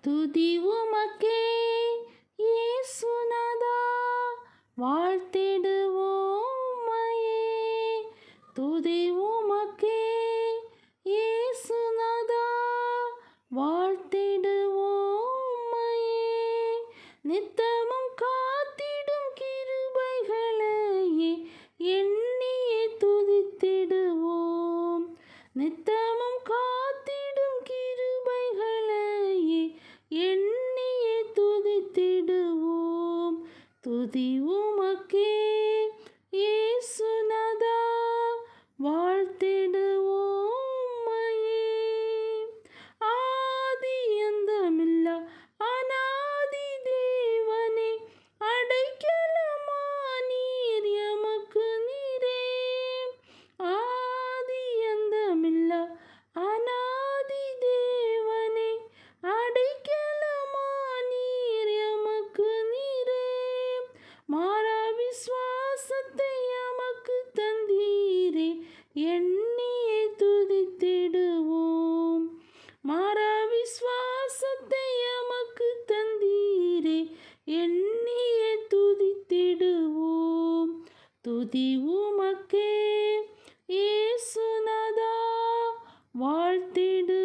துதி உமக்கே இயேசுநாதா, வாழ்த்திடுவோம் உம்மையே. துதி உமக்கே இயேசுநாதா, வாழ்த்திடுவோம் உம்மையே. நித்தமும் காத்திடும் கிருபைகளையே எண்ணியே துதித்திடுவோம். நித்தமும் காத்திடும் கிருபைகளையே எண்ணியே துதித்திடுவோம். துதி உமக்கே இயேசுநாதா, வாழ்த்திடுவோம் உம்மையே. ஆதி அந்தமில்லா அநாதி தேவனே, அடைக்கலமானீர் எமக்கு நீரே. ஆதி அந்தமில்லா அநாதி தேவனே, அடைக்கலமானீர் எமக்கு நீரே. மாறா விசுவாசத்தை எமக்கு தந்தீரே, எண்ணியே துதித்திடுவோம். மாறா விசுவாசத்தை எமக்கு தந்தீரே, எண்ணியே துதித்திடுவோம். துதி உமக்கே இயேசுநாதா, வாழ்த்திடு